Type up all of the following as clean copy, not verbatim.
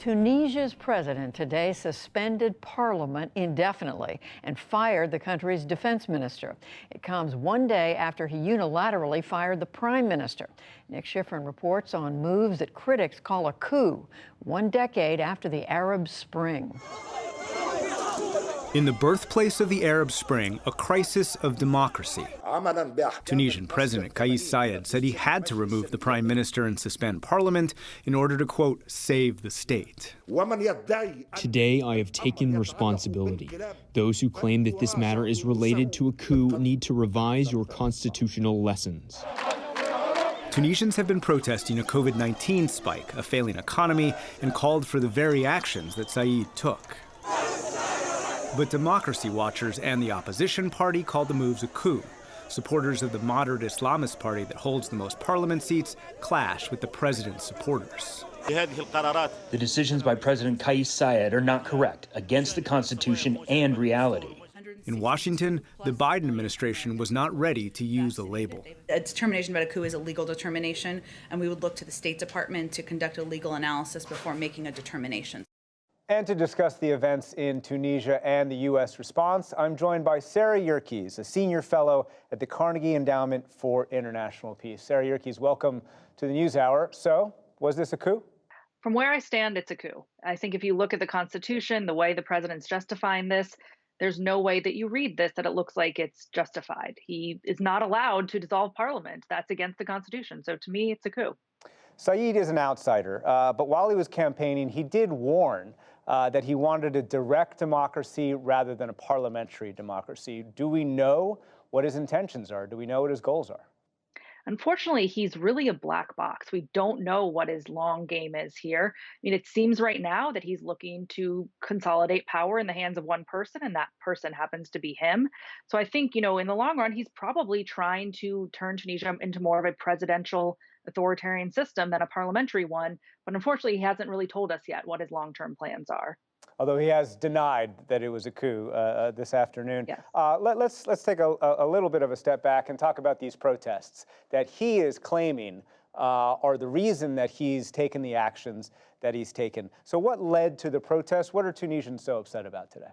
Tunisia's president today suspended parliament indefinitely and fired the country's defense minister. It comes one day after he unilaterally fired the prime minister. Nick Schifrin reports on moves that critics call a coup, 1 decade after the Arab Spring. In the birthplace of the Arab Spring, a crisis of democracy. Tunisian President Kais Saied said he had to remove the prime minister and suspend parliament in order to, quote, save the state. Today, I have taken responsibility. Those who claim that this matter is related to a coup need to revise your constitutional lessons. Tunisians have been protesting a COVID-19 spike, a failing economy, and called for the very actions that Saied took. But democracy watchers and the opposition party called the moves a coup. Supporters of the moderate Islamist party that holds the most parliament seats clash with the president's supporters. The decisions by President Kais Saied are not correct, against the Constitution and reality. In Washington, the Biden administration was not ready to use the label. A determination about a coup is a legal determination, and we would look to the State Department to conduct a legal analysis before making a determination. And to discuss the events in Tunisia and the U.S. response, I'm joined by Sarah Yerkes, a senior fellow at the Carnegie Endowment for International Peace. Sarah Yerkes, welcome to the NewsHour. So, was this a coup? From where I stand, it's a coup. I think if you look at the Constitution, the way the president's justifying this, there's no way that you read this that it looks like it's justified. He is not allowed to dissolve parliament. That's against the Constitution. So to me, it's a coup. Saied is an outsider, but while he was campaigning, he did warn that he wanted a direct democracy rather than a parliamentary democracy. Do we know what his intentions are? Do we know what his goals are? Unfortunately, he's really a black box. We don't know what his long game is here. I mean, it seems right now that he's looking to consolidate power in the hands of one person, and that person happens to be him. So I think, in the long run, he's probably trying to turn Tunisia into more of a presidential authoritarian system than a parliamentary one. But unfortunately, he hasn't really told us yet what his long-term plans are. Although he has denied that it was a coup this afternoon. Yes. Let's take a little bit of a step back and talk about these protests that he is claiming are the reason that he's taken the actions that he's taken. So what led to the protests? What are Tunisians so upset about today?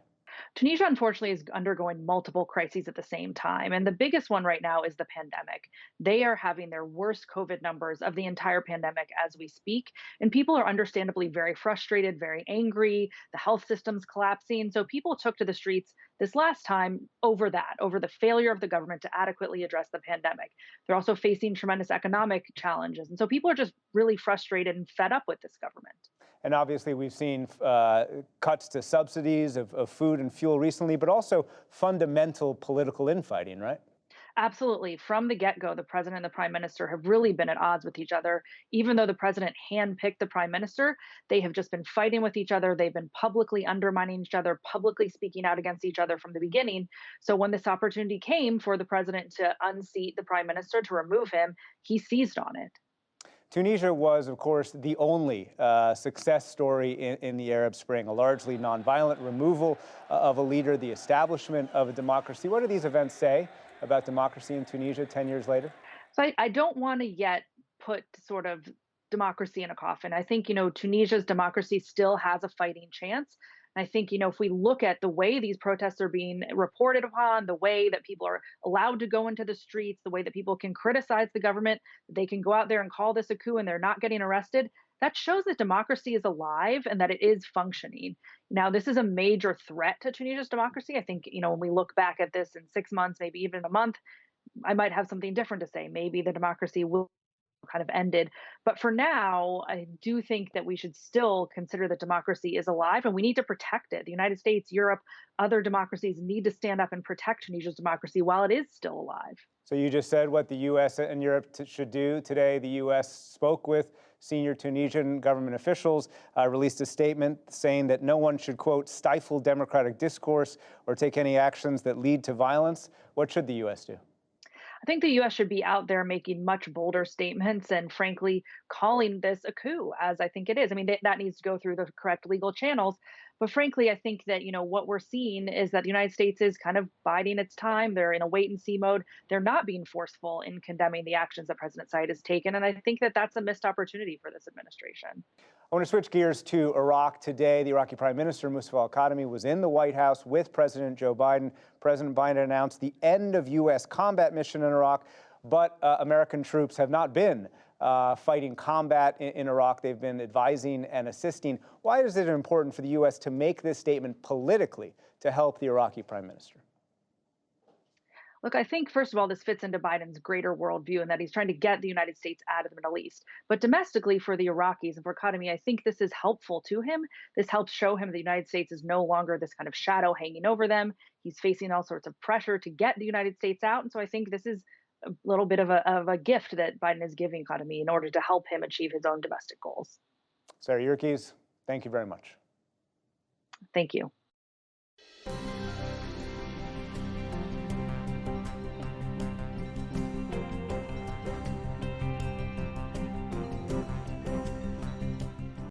Tunisia, unfortunately, is undergoing multiple crises at the same time. And the biggest one right now is the pandemic. They are having their worst COVID numbers of the entire pandemic as we speak. And people are understandably very frustrated, very angry. The health system's collapsing. So people took to the streets this last time over the failure of the government to adequately address the pandemic. They're also facing tremendous economic challenges. And so people are just really frustrated and fed up with this government. And obviously, we've seen cuts to subsidies of food and fuel recently, but also fundamental political infighting, right? Absolutely. From the get-go, the president and the prime minister have really been at odds with each other. Even though the president handpicked the prime minister, they have just been fighting with each other. They've been publicly undermining each other, publicly speaking out against each other from the beginning. So when this opportunity came for the president to unseat the prime minister, to remove him, he seized on it. Tunisia was, of course, the only success story in the Arab Spring, a largely nonviolent removal of a leader, the establishment of a democracy. What do these events say about democracy in Tunisia 10 years later? So I don't want to yet put sort of democracy in a coffin. I think, Tunisia's democracy still has a fighting chance. And I think, if we look at the way these protests are being reported upon, the way that people are allowed to go into the streets, the way that people can criticize the government, they can go out there and call this a coup and they're not getting arrested, that shows that democracy is alive and that it is functioning. Now, this is a major threat to Tunisia's democracy. I think, when we look back at this in 6 months, maybe even in a month, I might have something different to say. Maybe the democracy will kind of ended. But for now, I do think that we should still consider that democracy is alive and we need to protect it. The United States, Europe, other democracies need to stand up and protect Tunisia's democracy while it is still alive. So you just said what the U.S. and Europe should do. Today, the U.S. spoke with senior Tunisian government officials, released a statement saying that no one should, quote, stifle democratic discourse or take any actions that lead to violence. What should the U.S. do? I think the U.S. should be out there making much bolder statements and, frankly, calling this a coup, as I think it is. I mean, that needs to go through the correct legal channels. But frankly, I think that, what we're seeing is that the United States is kind of biding its time. They're in a wait and see mode. They're not being forceful in condemning the actions that President Said has taken. And I think that that's a missed opportunity for this administration. I want to switch gears to Iraq today. The Iraqi Prime Minister, Mustafa al-Kadhimi, was in the White House with President Joe Biden. President Biden announced the end of U.S. combat mission in Iraq, but American troops have not been fighting combat in Iraq. They've been advising and assisting. Why is it important for the U.S. to make this statement politically to help the Iraqi Prime Minister? Look, I think, first of all, this fits into Biden's greater worldview and that he's trying to get the United States out of the Middle East. But domestically, for the Iraqis and for Kadhimi, I think this is helpful to him. This helps show him the United States is no longer this kind of shadow hanging over them. He's facing all sorts of pressure to get the United States out. And so I think this is a little bit of a gift that Biden is giving Kadhimi in order to help him achieve his own domestic goals. Sarah Yerkes, thank you very much. Thank you.